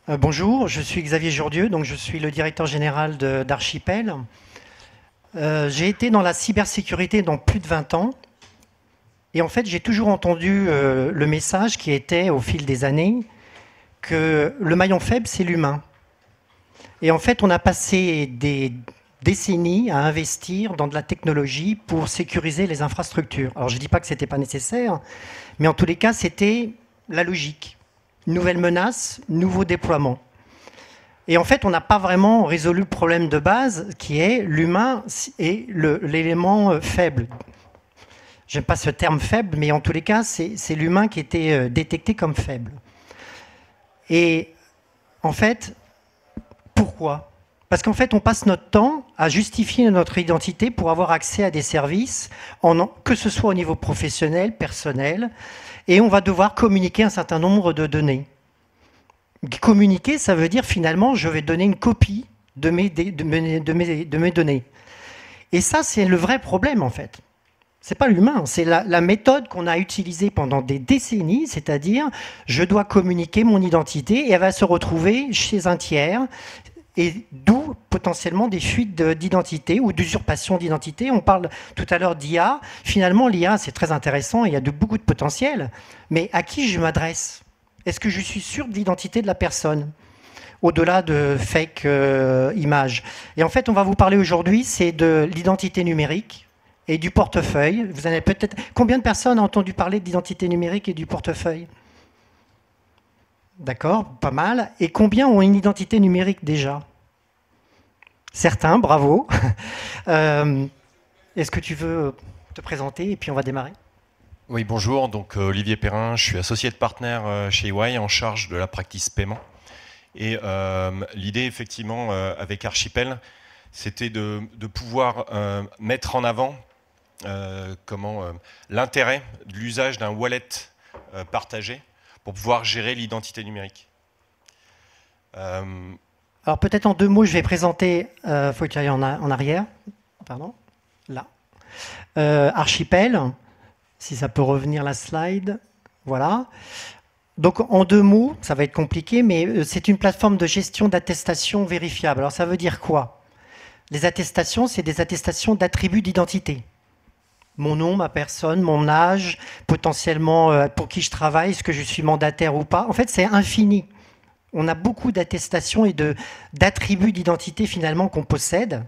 Bonjour, je suis Xavier Jourdieu, donc je suis le directeur général d'Archipel. J'ai été dans la cybersécurité dans plus de 20 ans et en fait j'ai toujours entendu le message qui était au fil des années que le maillon faible c'est l'humain. Et en fait on a passé des décennies à investir dans de la technologie pour sécuriser les infrastructures. Alors je ne dis pas que ce n'était pas nécessaire, mais en tous les cas c'était la logique. Nouvelle menace, nouveau déploiement. Et en fait, on n'a pas vraiment résolu le problème de base qui est l'humain et l'élément faible. J'aime pas ce terme faible, mais en tous les cas, c'est l'humain qui était détecté comme faible. Et en fait, pourquoi? Parce qu'en fait, on passe notre temps à justifier notre identité pour avoir accès à des services, que ce soit au niveau professionnel, personnel, et on va devoir communiquer un certain nombre de données. Communiquer, ça veut dire finalement, je vais donner une copie de mes données. Et ça, c'est le vrai problème en fait. C'est pas l'humain, c'est la méthode qu'on a utilisée pendant des décennies, c'est-à-dire je dois communiquer mon identité et elle va se retrouver chez un tiers, et d'où potentiellement des fuites d'identité ou d'usurpation d'identité. On parle tout à l'heure d'IA. Finalement, l'IA, c'est très intéressant, il y a beaucoup de potentiel, mais à qui je m'adresse? Est-ce que je suis sûr de l'identité de la personne au-delà de fake images? Et en fait, on va vous parler aujourd'hui, c'est de l'identité numérique et du portefeuille. Vous en avez peut-être... Combien de personnes ont entendu parler de l'identité numérique et du portefeuille? D'accord, pas mal. Et combien ont une identité numérique déjà? Certains, bravo. Est-ce que tu veux te présenter et puis on va démarrer? Oui, bonjour. Donc Olivier Perrin, je suis associé de partenaire chez EY en charge de la practice paiement. Et l'idée, effectivement, avec Archipel, c'était de pouvoir mettre en avant l'intérêt de l'usage d'un wallet partagé pour pouvoir gérer l'identité numérique. Alors peut-être en 2 mots, je vais présenter, faut que tu ailles en arrière, pardon, là. Archipel, si ça peut revenir la slide, voilà. Donc en 2 mots, ça va être compliqué, mais c'est une plateforme de gestion d'attestation vérifiable. Alors ça veut dire quoi? Les attestations, c'est des attestations d'attributs d'identité. Mon nom, ma personne, mon âge, potentiellement pour qui je travaille, est-ce que je suis mandataire ou pas. En fait, c'est infini. On a beaucoup d'attestations et d'attributs d'identité finalement qu'on possède.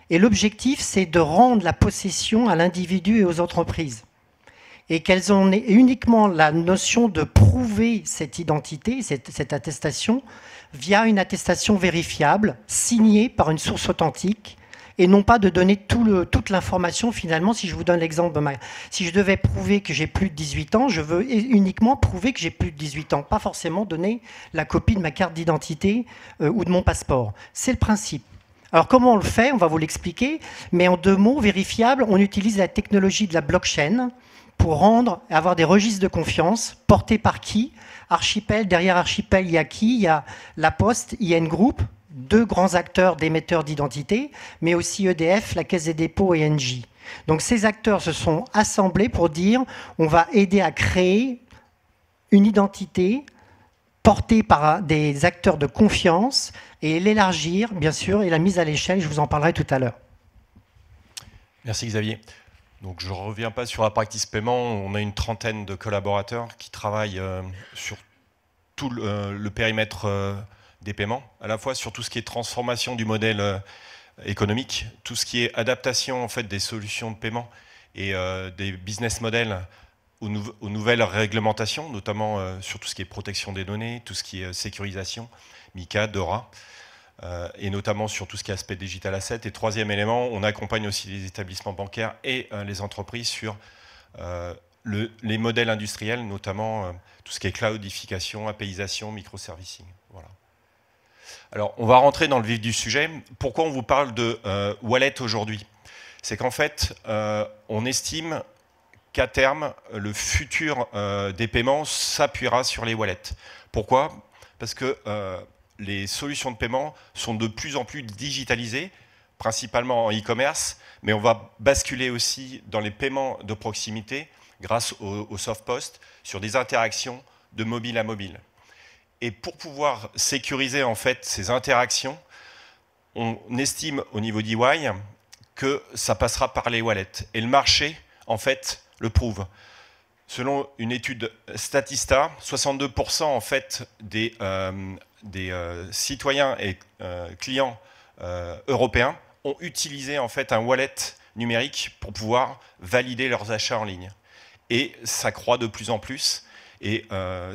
Et l'objectif, c'est de rendre la possession à l'individu et aux entreprises. Et qu'elles ont uniquement la notion de prouver cette identité, cette attestation, via une attestation vérifiable, signée par une source authentique, et non pas de donner toute l'information finalement. Si je vous donne l'exemple, si je devais prouver que j'ai plus de 18 ans, je veux uniquement prouver que j'ai plus de 18 ans, pas forcément donner la copie de ma carte d'identité ou de mon passeport. C'est le principe. Alors comment on le fait? On va vous l'expliquer, mais en 2 mots, vérifiable, on utilise la technologie de la blockchain pour avoir des registres de confiance portés par qui? Archipel, derrière Archipel, il y a qui? Il y a La Poste, IN Group, 2 grands acteurs d'émetteurs d'identité, mais aussi EDF, la Caisse des dépôts et Engie. Donc ces acteurs se sont assemblés pour dire on va aider à créer une identité portée par des acteurs de confiance et l'élargir, bien sûr, et la mise à l'échelle, je vous en parlerai tout à l'heure. Merci Xavier. Donc je ne reviens pas sur la practice paiement, on a une trentaine de collaborateurs qui travaillent sur tout le périmètre des paiements, à la fois sur tout ce qui est transformation du modèle économique, tout ce qui est adaptation en fait, des solutions de paiement et des business models aux nouvelles réglementations, notamment sur tout ce qui est protection des données, tout ce qui est sécurisation, MiCA, DORA, et notamment sur tout ce qui est aspect digital asset. Et troisième élément, on accompagne aussi les établissements bancaires et les entreprises sur les modèles industriels, notamment tout ce qui est cloudification, APIisation, microservicing. Voilà. Alors, on va rentrer dans le vif du sujet. Pourquoi on vous parle de wallet aujourd'hui? C'est qu'en fait, on estime qu'à terme, le futur des paiements s'appuiera sur les wallets. Pourquoi? Parce que les solutions de paiement sont de plus en plus digitalisées, principalement en e-commerce, mais on va basculer aussi dans les paiements de proximité grâce au soft post sur des interactions de mobile à mobile. Et pour pouvoir sécuriser en fait ces interactions, on estime au niveau d'EY que ça passera par les wallets. Et le marché, en fait, le prouve. Selon une étude Statista, 62% en fait des citoyens et clients européens ont utilisé en fait un wallet numérique pour pouvoir valider leurs achats en ligne. Et ça croît de plus en plus. Et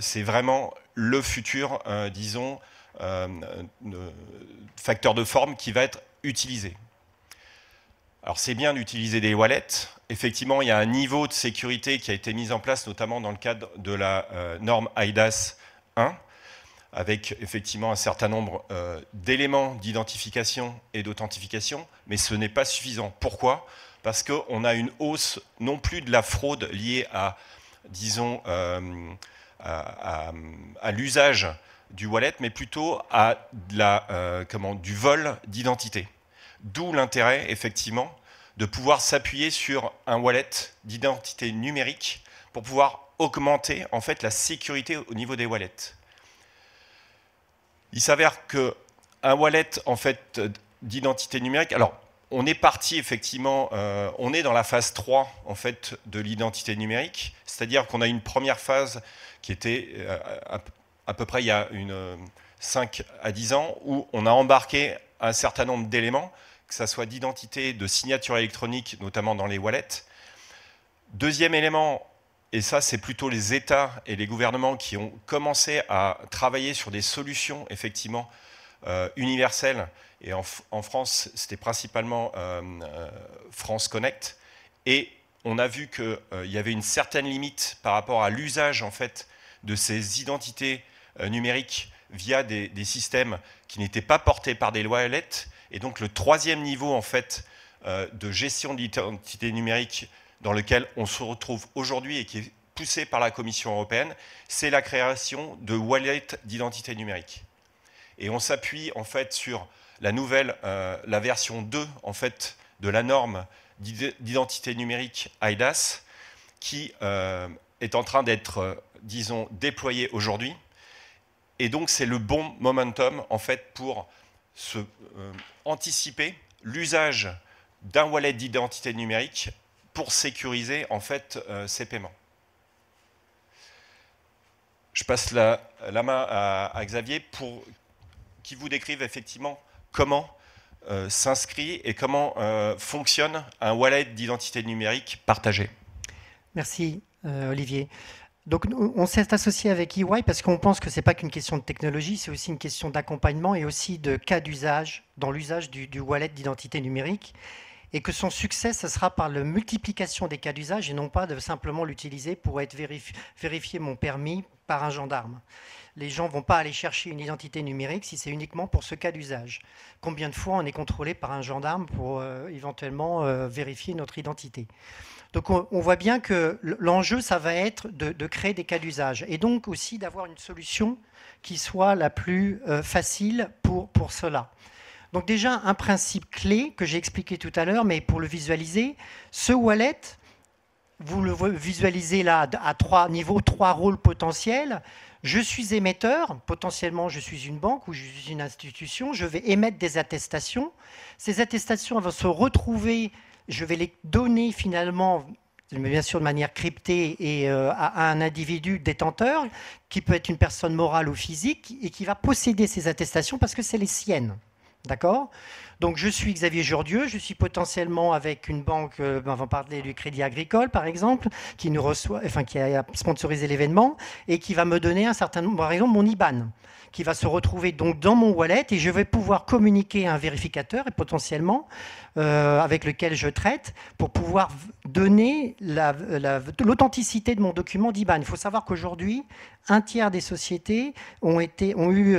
c'est vraiment le futur, disons, facteur de forme qui va être utilisé. Alors c'est bien d'utiliser des wallets. Effectivement, il y a un niveau de sécurité qui a été mis en place, notamment dans le cadre de la norme eIDAS 1, avec effectivement un certain nombre d'éléments d'identification et d'authentification, mais ce n'est pas suffisant. Pourquoi ? Parce qu'on a une hausse non plus de la fraude liée à, disons, à l'usage du wallet, mais plutôt à du vol d'identité. D'où l'intérêt, effectivement, de pouvoir s'appuyer sur un wallet d'identité numérique pour pouvoir augmenter en fait la sécurité au niveau des wallets. Il s'avère qu'un wallet en fait d'identité numérique, alors on est parti effectivement, on est dans la phase 3 en fait de l'identité numérique, c'est-à-dire qu'on a une première phase qui était à peu près il y a 5 à 10 ans où on a embarqué un certain nombre d'éléments, que ce soit d'identité, de signature électronique, notamment dans les wallets. Deuxième élément, et ça c'est plutôt les États et les gouvernements qui ont commencé à travailler sur des solutions effectivement universelles. Et en France, c'était principalement France Connect. Et on a vu qu'il y avait une certaine limite par rapport à l'usage en fait, de ces identités numériques via des systèmes qui n'étaient pas portés par des wallets. Et donc le troisième niveau en fait, de gestion de l'identité numérique dans lequel on se retrouve aujourd'hui et qui est poussé par la Commission européenne, c'est la création de wallets d'identité numérique. Et on s'appuie en fait sur la version 2 en fait, de la norme d'identité numérique eIDAS qui est en train d'être, disons, déployée aujourd'hui. Et donc c'est le bon momentum en fait pour anticiper l'usage d'un wallet d'identité numérique pour sécuriser en fait ces paiements. Je passe la main à Xavier pour qu'il vous décrive effectivement comment s'inscrit et comment fonctionne un wallet d'identité numérique partagé. Merci Olivier. Donc on s'est associé avec EY parce qu'on pense que ce n'est pas qu'une question de technologie, c'est aussi une question d'accompagnement et aussi de cas d'usage dans l'usage du wallet d'identité numérique, et que son succès, ce sera par la multiplication des cas d'usage et non pas de simplement l'utiliser pour être vérifier mon permis par un gendarme. Les gens ne vont pas aller chercher une identité numérique si c'est uniquement pour ce cas d'usage. Combien de fois on est contrôlé par un gendarme pour éventuellement vérifier notre identité ? Donc on voit bien que l'enjeu, ça va être de créer des cas d'usage et donc aussi d'avoir une solution qui soit la plus facile pour cela. Donc déjà, un principe clé que j'ai expliqué tout à l'heure, mais pour le visualiser, ce wallet, vous le visualisez là à 3 niveaux, 3 rôles potentiels. Je suis émetteur, potentiellement je suis une banque ou je suis une institution, je vais émettre des attestations. Ces attestations vont se retrouver, je vais les donner finalement, bien sûr de manière cryptée, et à un individu détenteur, qui peut être une personne morale ou physique, et qui va posséder ces attestations parce que c'est les siennes. D'accord ? Donc je suis Xavier Jordieu, je suis potentiellement avec une banque, on va parler du Crédit Agricole par exemple, qui nous reçoit, enfin qui a sponsorisé l'événement et qui va me donner un certain nombre, par exemple mon IBAN, qui va se retrouver donc dans mon wallet et je vais pouvoir communiquer à un vérificateur et potentiellement avec lequel je traite pour pouvoir donner l'authenticité de mon document d'IBAN. Il faut savoir qu'aujourd'hui, un tiers des sociétés ont eu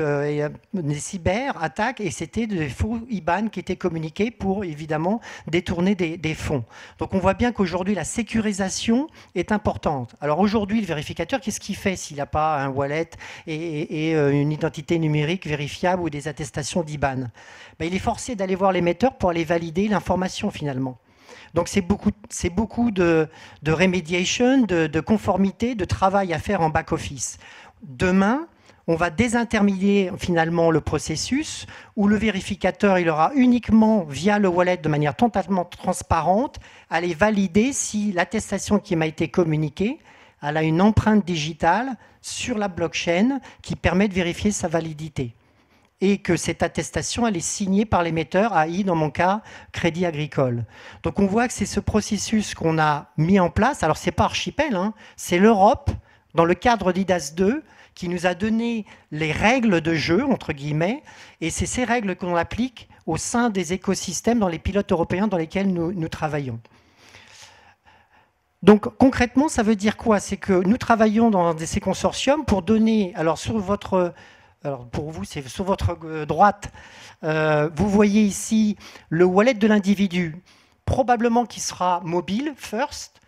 des cyberattaques et c'était des faux IBAN qui étaient communiqués pour évidemment détourner des fonds. Donc on voit bien qu'aujourd'hui la sécurisation est importante. Alors aujourd'hui le vérificateur, qu'est-ce qu'il fait s'il n'a pas un wallet et une identité numérique vérifiable ou des attestations d'IBAN ? Il est forcé d'aller voir l'émetteur pour aller valider l'information finalement. Donc c'est beaucoup de remediation, de conformité, de travail à faire en back-office. Demain, on va désintermédier finalement le processus où le vérificateur, il aura uniquement, via le wallet, de manière totalement transparente, à aller valider si l'attestation qui m'a été communiquée, elle a une empreinte digitale sur la blockchain qui permet de vérifier sa validité. Et que cette attestation, elle est signée par l'émetteur, AI, dans mon cas, Crédit Agricole. Donc on voit que c'est ce processus qu'on a mis en place. Alors c'est pas Archipel, hein, c'est l'Europe, dans le cadre d'IDAS 2, qui nous a donné les règles de jeu, entre guillemets, et c'est ces règles qu'on applique au sein des écosystèmes, dans les pilotes européens dans lesquels nous travaillons. Donc concrètement, ça veut dire quoi? C'est que nous travaillons dans ces consortiums pour donner, alors pour vous, c'est sur votre droite, vous voyez ici le wallet de l'individu, probablement qui sera mobile, first,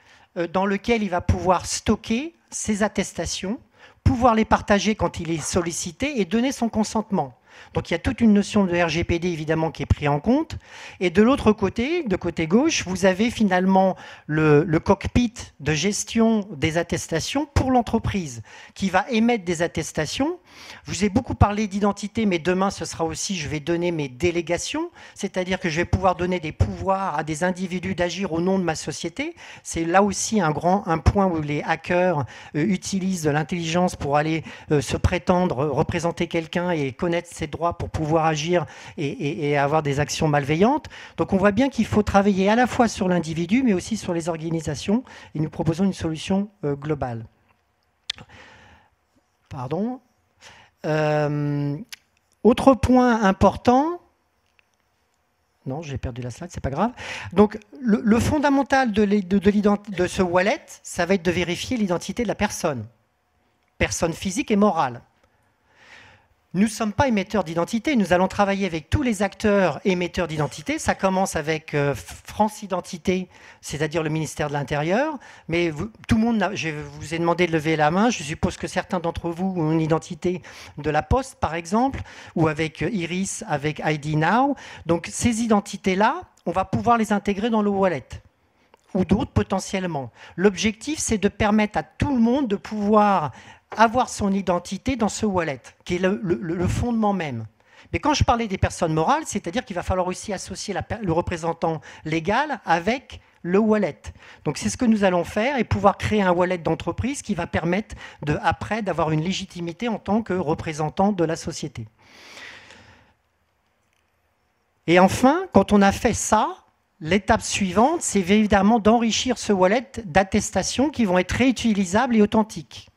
dans lequel il va pouvoir stocker ses attestations, pouvoir les partager quand il est sollicité et donner son consentement. Donc il y a toute une notion de RGPD évidemment qui est prise en compte. Et de l'autre côté, de côté gauche, vous avez finalement le cockpit de gestion des attestations pour l'entreprise qui va émettre des attestations. Je vous ai beaucoup parlé d'identité, mais demain ce sera aussi, je vais donner mes délégations, c'est-à-dire que je vais pouvoir donner des pouvoirs à des individus d'agir au nom de ma société. C'est là aussi un point où les hackers utilisent de l'intelligence pour aller se prétendre représenter quelqu'un et connaître ses droits pour pouvoir agir et avoir des actions malveillantes. Donc on voit bien qu'il faut travailler à la fois sur l'individu, mais aussi sur les organisations, et nous proposons une solution globale. Pardon. Autre point important, non, j'ai perdu la slide, c'est pas grave. Donc, le fondamental de ce wallet, ça va être de vérifier l'identité de la personne physique et morale. Nous ne sommes pas émetteurs d'identité, nous allons travailler avec tous les acteurs émetteurs d'identité. Ça commence avec France Identité, c'est-à-dire le ministère de l'Intérieur. Mais tout le monde, je vous ai demandé de lever la main. Je suppose que certains d'entre vous ont une identité de la Poste, par exemple, ou avec Iris, avec ID Now. Donc ces identités-là, on va pouvoir les intégrer dans le wallet, ou d'autres potentiellement. L'objectif, c'est de permettre à tout le monde de pouvoir avoir son identité dans ce wallet, qui est le fondement même. Mais quand je parlais des personnes morales, c'est-à-dire qu'il va falloir aussi associer le représentant légal avec le wallet. Donc c'est ce que nous allons faire et pouvoir créer un wallet d'entreprise qui va permettre après d'avoir une légitimité en tant que représentant de la société. Et enfin, quand on a fait ça, l'étape suivante, c'est évidemment d'enrichir ce wallet d'attestations qui vont être réutilisables et authentiques.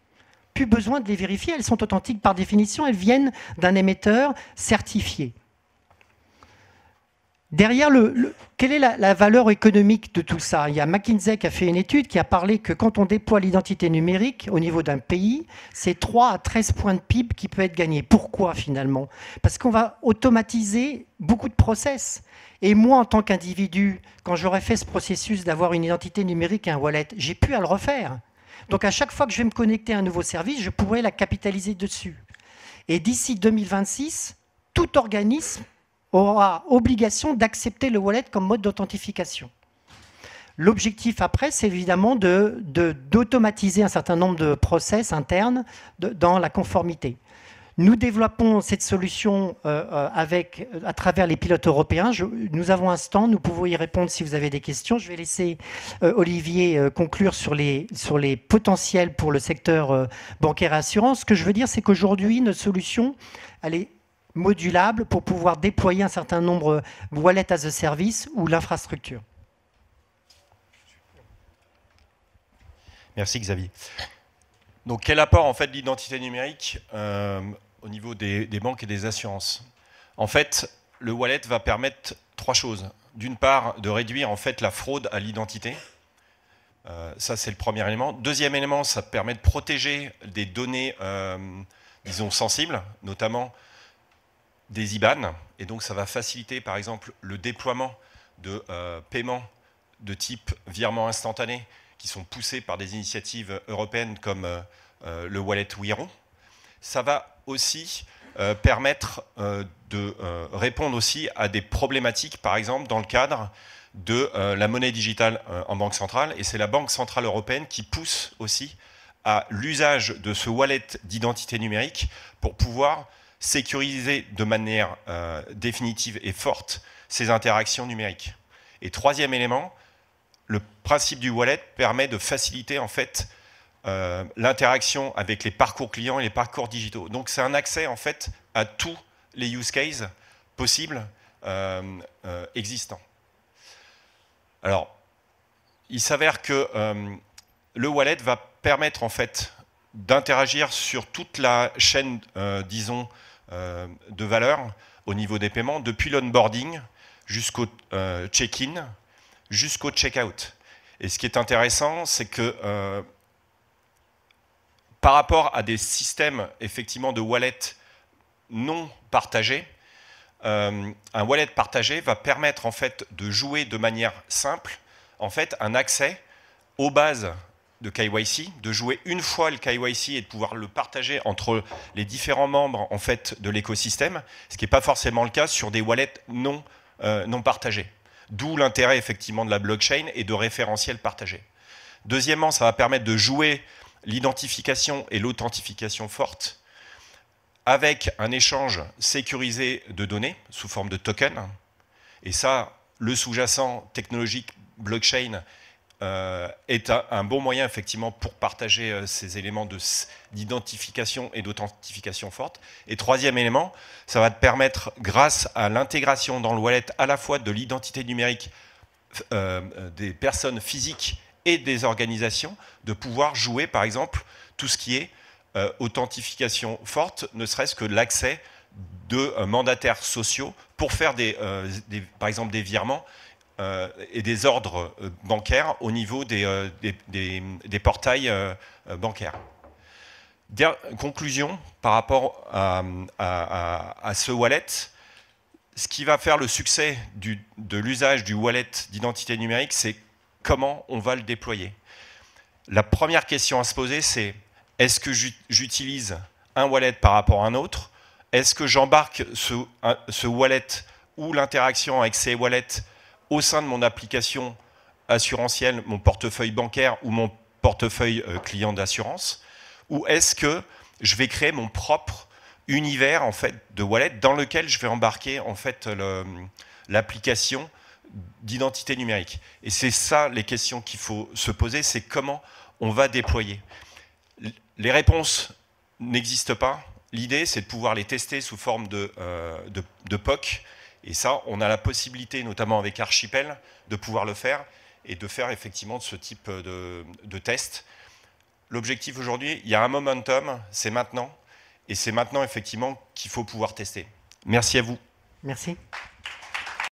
Plus besoin de les vérifier, elles sont authentiques par définition, elles viennent d'un émetteur certifié. Derrière, quelle est la valeur économique de tout ça? Il y a McKinsey qui a fait une étude qui a parlé que quand on déploie l'identité numérique au niveau d'un pays, c'est 3 à 13 points de PIB qui peut être gagné. Pourquoi finalement? Parce qu'on va automatiser beaucoup de process. Et moi, en tant qu'individu, quand j'aurais fait ce processus d'avoir une identité numérique et un wallet, j'ai pu à le refaire. Donc à chaque fois que je vais me connecter à un nouveau service, je pourrais la capitaliser dessus. Et d'ici 2026, tout organisme aura obligation d'accepter le wallet comme mode d'authentification. L'objectif après, c'est évidemment d'automatiser un certain nombre de process internes dans la conformité. Nous développons cette solution à travers les pilotes européens. Nous avons un stand, nous pouvons y répondre si vous avez des questions. Je vais laisser Olivier conclure sur les potentiels pour le secteur bancaire et assurance. Ce que je veux dire, c'est qu'aujourd'hui, notre solution, elle est modulable pour pouvoir déployer un certain nombre de wallet as a service ou l'infrastructure. Merci Xavier. Donc quel apport en fait de l'identité numérique au niveau des banques et des assurances? En fait, le wallet va permettre 3 choses. D'une part, de réduire en fait la fraude à l'identité. Ça, c'est le premier élément. Deuxième élément, ça permet de protéger des données, disons, sensibles, notamment des IBAN. Et donc, ça va faciliter, par exemple, le déploiement de paiements de type virement instantané qui sont poussés par des initiatives européennes comme le wallet Wiro. Ça va aussi permettre de répondre aussi à des problématiques, par exemple, dans le cadre de la monnaie digitale en banque centrale. Et c'est la Banque centrale européenne qui pousse aussi à l'usage de ce wallet d'identité numérique pour pouvoir sécuriser de manière définitive et forte ces interactions numériques. Et troisième élément, le principe du wallet permet de faciliter en fait l'interaction avec les parcours clients et les parcours digitaux. Donc c'est un accès en fait à tous les use cases possibles existants. Alors, il s'avère que le wallet va permettre en fait d'interagir sur toute la chaîne, disons, de valeur au niveau des paiements, depuis l'onboarding jusqu'au check-in, jusqu'au check-out. Et ce qui est intéressant, c'est que par rapport à des systèmes effectivement de wallet non partagés, un wallet partagé va permettre en fait de jouer de manière simple en fait un accès aux bases de KYC, de jouer une fois le KYC et de pouvoir le partager entre les différents membres en fait de l'écosystème, ce qui n'est pas forcément le cas sur des wallets non partagés. D'où l'intérêt effectivement de la blockchain et de référentiels partagés. Deuxièmement, ça va permettre de jouer l'identification et l'authentification forte avec un échange sécurisé de données sous forme de tokens. Et ça, le sous-jacent technologique blockchain est un bon moyen effectivement pour partager ces éléments d'identification et d'authentification forte. Et troisième élément, ça va te permettre, grâce à l'intégration dans le wallet à la fois de l'identité numérique des personnes physiques et des organisations, de pouvoir jouer par exemple tout ce qui est authentification forte, ne serait-ce que l'accès de mandataires sociaux pour faire par exemple des virements et des ordres bancaires au niveau des portails bancaires. Conclusion par rapport à ce wallet, ce qui va faire le succès de l'usage du wallet d'identité numérique, c'est comment on va le déployer. La première question à se poser, c'est est-ce que j'utilise un wallet par rapport à un autre? Est-ce que j'embarque ce wallet ou l'interaction avec ces wallets au sein de mon application assurantielle, mon portefeuille bancaire ou mon portefeuille client d'assurance? Ou est-ce que je vais créer mon propre univers en fait, de wallet dans lequel je vais embarquer en fait, l'application d'identité numérique? Et c'est ça les questions qu'il faut se poser, c'est comment on va déployer. Les réponses n'existent pas. L'idée, c'est de pouvoir les tester sous forme de POC. Et ça, on a la possibilité, notamment avec Archipel, de pouvoir le faire et de faire effectivement ce type de test. L'objectif aujourd'hui, il y a un momentum, c'est maintenant. Et c'est maintenant effectivement qu'il faut pouvoir tester. Merci à vous. Merci.